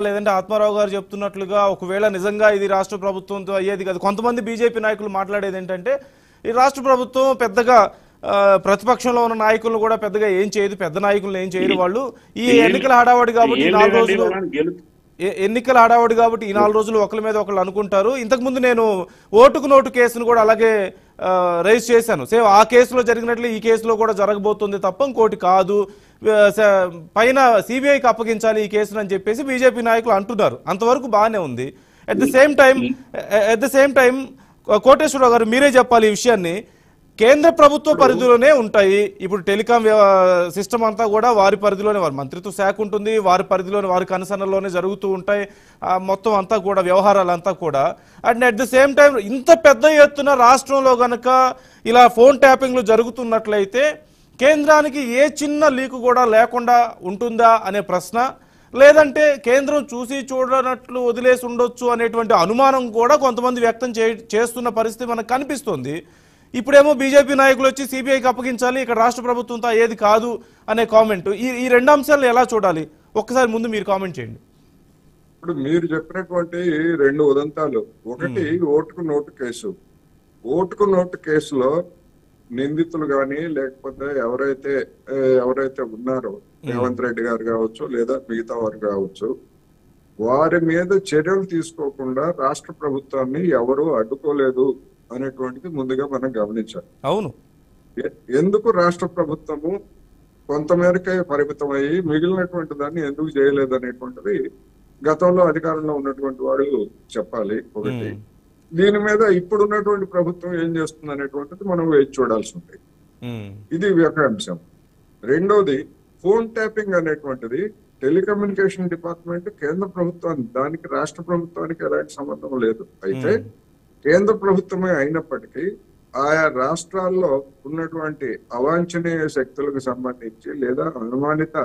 లేదంటే ఆత్మారావు గారు చెప్తున్నట్లుగా ఒకవేళ నిజంగా ఇది రాష్ట్ర ప్రభుత్వంతో అయ్యేది కాదు. కొంతమంది బీజేపీ నాయకులు మాట్లాడేది ఏంటంటే ఈ రాష్ట్ర ప్రభుత్వం పెద్దగా ప్రతిపక్షంలో ఉన్న నాయకులను కూడా పెద్దగా ఏం చేయదు, పెద్ద నాయకులను ఏం చేయరు. వాళ్ళు ఈ ఎన్నికల హడావడి కాబట్టి ఈ 4 రోజులు ఎన్నికల హడావడి కాబట్టి ఈ 4 రోజులు ఒకరి మీద ఒకళ్ళు అనుకుంటారు. ఇంతకుముందు నేను ఓటుకు నోటు కేసును కూడా అలాగే రైజ్ చేశాను. సేమ్ ఆ కేసులో జరిగినట్లు ఈ కేసులో కూడా జరగబోతుంది తప్ప ఇంకోటి కాదు. పైన సిబిఐకి అప్పగించాలి ఈ కేసును అని చెప్పేసి బీజేపీ నాయకులు అంటున్నారు. అంతవరకు బాగానే ఉంది. At the same time Koteswararao గారు మీరే చెప్పాలి ఈ విషయాన్ని. కేంద్ర ప్రభుత్వ పరిధిలోనే ఉంటాయి. ఇప్పుడు టెలికాం సిస్టమ్ అంతా కూడా వారి పరిధిలోనే, వారి మంత్రిత్వ శాఖ ఉంటుంది, వారి పరిధిలోనే, వారి కన్సర్న్లోనే జరుగుతూ ఉంటాయి మొత్తం అంతా కూడా, వ్యవహారాలంతా కూడా. And at the same time ఇంత పెద్ద ఎత్తున రాష్ట్రంలో గనక ఇలా ఫోన్ ట్యాపింగ్లు జరుగుతున్నట్లయితే కేంద్రానికి ఏ చిన్న లీకు కూడా లేకుండా ఉంటుందా అనే ప్రశ్న, లేదంటే కేంద్రం చూసి చూడనట్లు వదిలేసి ఉండొచ్చు అనేటువంటి అనుమానం కూడా కొంతమంది వ్యక్తం చేస్తున్న పరిస్థితి మనకు కనిపిస్తుంది. ఇప్పుడేమో బీజేపీ నాయకులు వచ్చి సిబిఐకి అప్పగించాలి, ఇక్కడ రాష్ట్ర ప్రభుత్వంతో ఏది కాదు అనే కామెంట్. ఈ రెండు అంశాలను ఎలా చూడాలి? ఒక్కసారి ముందు మీరు కామెంట్ చేయండి. ఇప్పుడు మీరు చెప్పినటువంటి 2 ఉదంతాలు, ఒకటి ఓటుకు నోటు కేసు. ఓటుకు నోటు కేసులో నిందితులు గాని లేకపోతే ఎవరైతే ఉన్నారో, రేవంత్ రెడ్డి గారు కావచ్చు లేదా మిగతా వారు కావచ్చు, వారి మీద చర్యలు తీసుకోకుండా రాష్ట్ర ప్రభుత్వాన్ని ఎవరు అడ్డుకోలేదు అనేటువంటిది ముందుగా మనం గమనించాలి. అవును, ఎందుకు రాష్ట్ర ప్రభుత్వము కొంతమేరకే పరిమితం అయ్యి మిగిలినటువంటి దాన్ని ఎందుకు చేయలేదు అనేటువంటిది గతంలో అధికారంలో ఉన్నటువంటి వాడు చెప్పాలి. ఒకటి, దీని మీద ఇప్పుడున్నటువంటి ప్రభుత్వం ఏం చేస్తుంది అనేటువంటిది మనం వేచి చూడాల్సి ఉంది. ఇది ఒక అంశం. రెండోది, ఫోన్ ట్యాపింగ్ అనేటువంటిది టెలికమ్యూనికేషన్ డిపార్ట్మెంట్ కేంద్ర ప్రభుత్వానికి, దానికి రాష్ట్ర ప్రభుత్వానికి ఎలాంటి సంబంధం లేదు. అయితే కేంద్ర ప్రభుత్వమే అయినప్పటికీ ఆయా రాష్ట్రాల్లో ఉన్నటువంటి అవాంఛనీయ శక్తులకు సంబంధించి లేదా అనుమానిత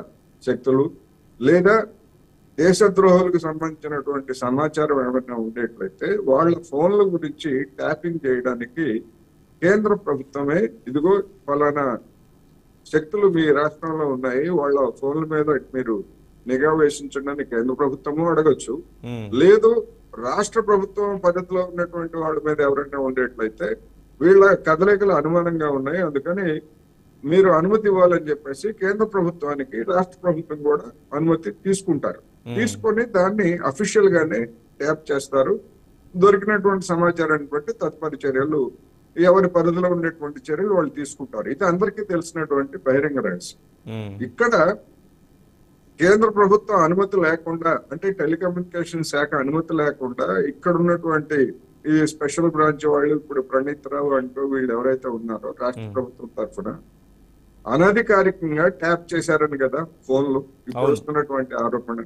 శక్తులు లేదా దేశద్రోహులకు సంబంధించినటువంటి సమాచారం ఏమైనా ఉండేట్లయితే వాళ్ళ ఫోన్ల గురించి ట్యాపింగ్ చేయడానికి కేంద్ర ప్రభుత్వమే ఇదిగో ఫలానా శక్తులు మీ రాష్ట్రంలో ఉన్నాయి, వాళ్ళ ఫోన్ల మీద మీరు నిఘా వేసించండి కేంద్ర ప్రభుత్వము అడగచ్చు. లేదు, రాష్ట్ర ప్రభుత్వం పద్ధతిలో ఉన్నటువంటి వాళ్ళ మీద ఎవరైనా ఉండేట్లయితే వీళ్ళ కదలికలు అనుమానంగా ఉన్నాయి, అందుకని మీరు అనుమతి ఇవ్వాలని చెప్పేసి కేంద్ర ప్రభుత్వానికి రాష్ట్ర ప్రభుత్వం కూడా అనుమతి తీసుకుంటారు. తీసుకొని దాన్ని అఫీషియల్ గానే ట్యాప్ చేస్తారు. దొరికినటువంటి సమాచారాన్ని బట్టి తదుపరి చర్యలు, ఎవరి పరిధిలో ఉండేటువంటి చర్యలు వాళ్ళు తీసుకుంటారు. ఇది అందరికీ తెలిసినటువంటి బహిరంగ రహస్యం. ఇక్కడ కేంద్ర ప్రభుత్వం అనుమతి లేకుండా, అంటే టెలికమ్యూనికేషన్ శాఖ అనుమతి లేకుండా ఇక్కడ ఉన్నటువంటి ఈ స్పెషల్ బ్రాంచ్ వాళ్ళు, ఇప్పుడు ప్రణీత్ రావు అంటూ వీళ్ళు ఎవరైతే ఉన్నారో రాష్ట్ర ప్రభుత్వం తరఫున అనధికారికంగా ట్యాప్ చేశారని కదా ఫోన్లు ఇప్పుడు వస్తున్నటువంటి ఆరోపణ.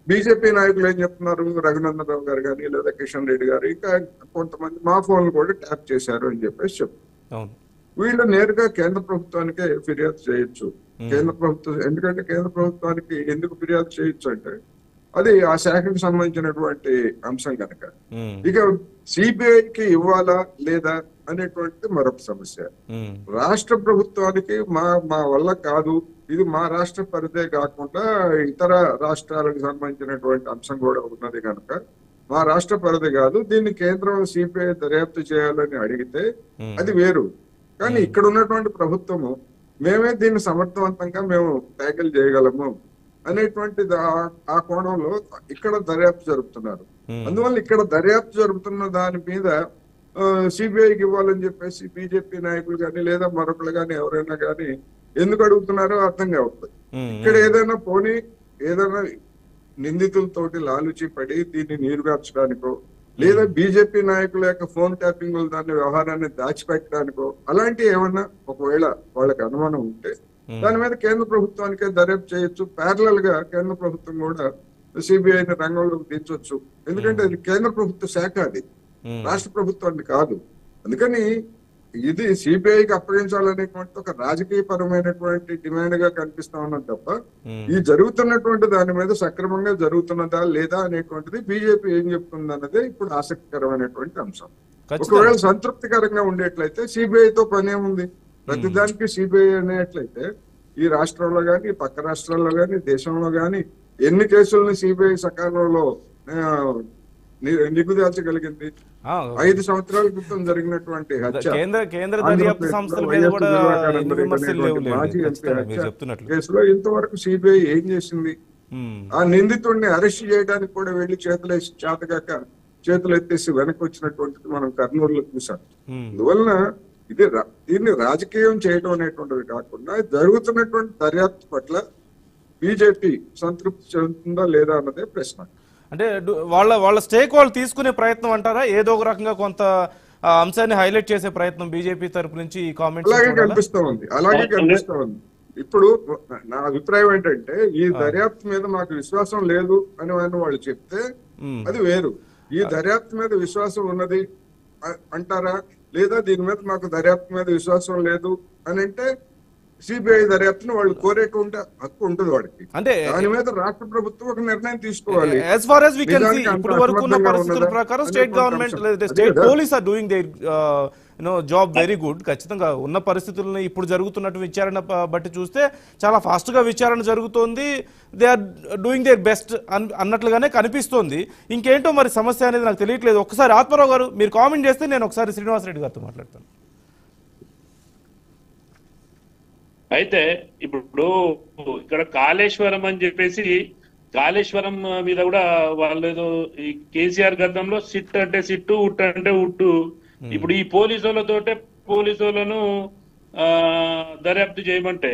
బీజేపీ నాయకులు ఏం చెప్తున్నారు, రఘునందన్ రావు గారు కానీ లేదా కిషన్ రెడ్డి గారు ఇంకా కొంతమంది మా ఫోన్లు కూడా ట్యాప్ చేశారు అని చెప్పేసి చెప్తున్నారు. వీళ్ళు నేరుగా కేంద్ర ప్రభుత్వానికే ఫిర్యాదు చేయొచ్చు. కేంద్ర ప్రభుత్వం, ఎందుకంటే కేంద్ర ప్రభుత్వానికి ఎందుకు ఫిర్యాదు చేయొచ్చు అంటే అది ఆ శాఖకు సంబంధించినటువంటి అంశం కనుక. ఇక సిబిఐకి ఇవ్వాలా లేదా అనేటువంటిది మరొక సమస్య. రాష్ట్ర ప్రభుత్వానికి మా వల్ల కాదు, ఇది మా రాష్ట్ర పరిధే కాకుండా ఇతర రాష్ట్రాలకు సంబంధించినటువంటి అంశం కూడా ఉన్నది కనుక మా రాష్ట్ర పరిధి కాదు, దీన్ని కేంద్రం సిబిఐ దర్యాప్తు చేయాలని అడిగితే అది వేరు. కానీ ఇక్కడ ఉన్నటువంటి ప్రభుత్వము మేమే దీన్ని సమర్థవంతంగా మేము ట్యాకిల్ చేయగలము అనేటువంటి ఆ కోణంలో ఇక్కడ దర్యాప్తు జరుపుతున్నారు. అందువల్ల ఇక్కడ దర్యాప్తు జరుపుతున్న దాని మీద సిబిఐకి ఇవ్వాలని చెప్పేసి బీజేపీ నాయకులు కానీ లేదా మరొకరు కానీ ఎవరైనా కానీ ఎందుకు అడుగుతున్నారో అర్థం కావట్లేదు. ఇక్కడ ఏదైనా నిందితులతోటి లాలుచి పడి దీన్ని నీరుగార్చడానికో లేదా బీజేపీ నాయకుల యొక్క ఫోన్ ట్యాపింగ్ దాని వ్యవహారాన్ని దాచిపెట్టడానికో అలాంటివి ఏమన్నా ఒకవేళ వాళ్ళకి అనుమానం ఉంటే దాని మీద కేంద్ర ప్రభుత్వానికే దర్యాప్తు చేయొచ్చు. ప్యారలల్ గా కేంద్ర ప్రభుత్వం కూడా సిబిఐని రంగంలోకి దించొచ్చు. ఎందుకంటే అది కేంద్ర ప్రభుత్వ శాఖ, అది రాష్ట్ర ప్రభుత్వాన్ని కాదు. అందుకని ఇది సిబిఐకి అప్పగించాలనేటువంటి ఒక రాజకీయ పరమైనటువంటి డిమాండ్ గా కనిపిస్తా ఉన్నది తప్ప ఈ జరుగుతున్నటువంటి దాని మీద సక్రమంగా జరుగుతున్నదా లేదా అనేటువంటిది బీజేపీ ఏం చెప్తుంది అన్నదే ఇప్పుడు ఆసక్తికరమైనటువంటి అంశం. ఒకవేళ సంతృప్తికరంగా ఉండేట్లయితే సిబిఐతో పని ఏముంది, ప్రతిదానికి సిబిఐ అనేట్లయితే ఈ రాష్ట్రంలో గాని పక్క రాష్ట్రాల్లో గాని దేశంలో గాని ఎన్ని కేసులను సిబిఐ సకాలంలో ఆ, నిగుదాల్చగలిగింది? ఆ, 5 సంవత్సరాల క్రితం జరిగినటువంటి హత్య, కేంద్ర దర్యాప్తు ఆంధ్రప్రదేశ్ సంస్థల లో మీద వైఎస్ కూడా దివాకర్ ఎన్ని రెడ్డి విమర్శలు లేవు అనేటువంటి మాజీ ఎంపీ ఖచ్చితంగా మీరు హత్య చెప్తున్నట్లు. కేసులో ఇంతవరకు సిబిఐ ఏం చేసింది? ఆ నిందితుడిని అరెస్ట్ చేయడానికి కూడా వెళ్లి చేతగాక చేతులు ఎత్తేసి వెనక్కి వచ్చినటువంటిది మనం కర్నూలులో చూసాం. అందువలన దీన్ని రాజకీయం చేయడం అనేటువంటిది కాకుండా జరుగుతున్నటువంటి దర్యాప్తు పట్ల బీజేపీ సంతృప్తి చెందుతుందా లేదా అన్నదే ప్రశ్న. అంటే వాళ్ళ స్టేక్ వాళ్ళు తీసుకునే ప్రయత్నం అంటారా? ఏదో ఒక రకంగా కొంత అంశాన్ని హైలైట్ చేసే ప్రయత్నం బీజేపీ తరపు నుంచి ఈ కామెంట్స్ అలాగే కనిపిస్తా ఉంది. ఇప్పుడు నా అభిప్రాయం ఏంటంటే, ఈ దర్యాప్తు మీద మాకు విశ్వాసం లేదు అని వాళ్ళు చెప్తే అది వేరు. ఈ దర్యాప్తు మీద విశ్వాసం ఉన్నది అంటారా, లేదా దీని మీద మాకు దర్యాప్తు మీద విశ్వాసం లేదు అని అంటే సిబిఐ దర్యాప్తును వాళ్ళు కోరేటువంటి హక్కు ఉంటుంది వాడికి. అంటే దాని మీద రాష్ట్ర ప్రభుత్వం ఒక నిర్ణయం తీసుకోవాలి. as far as we can see, ఇప్పుడు వరకు ఉన్న పరిస్థితుల ప్రకారం state government state police are doing their job very good. ఖచ్చితంగా ఉన్న పరిస్థితులను ఇప్పుడు జరుగుతున్నట్టు విచారణ బట్టి చూస్తే చాలా ఫాస్ట్ గా విచారణ జరుగుతోంది. They are doing their best అన్నట్లుగానే కనిపిస్తోంది. ఇంకేంటో మరి సమస్య అనేది నాకు తెలియట్లేదు. ఒకసారి ఆత్మారావు గారు మీరు కామెంట్ చేస్తే నేను ఒకసారి శ్రీనివాసరెడ్డి గారితో మాట్లాడతాను. అయితే ఇప్పుడు ఇక్కడ కాళేశ్వరం అని చెప్పేసి కాళేశ్వరం మీద కూడా వాళ్ళు ఏదో ఈ కేసీఆర్ గతంలో సిట్ అంటే సిట్టు, ఉట్టు అంటే ఉట్టు. ఇప్పుడు ఈ పోలీసు వాళ్ళతోటే పోలీసు వాళ్ళను దర్యాప్తు చేయమంటే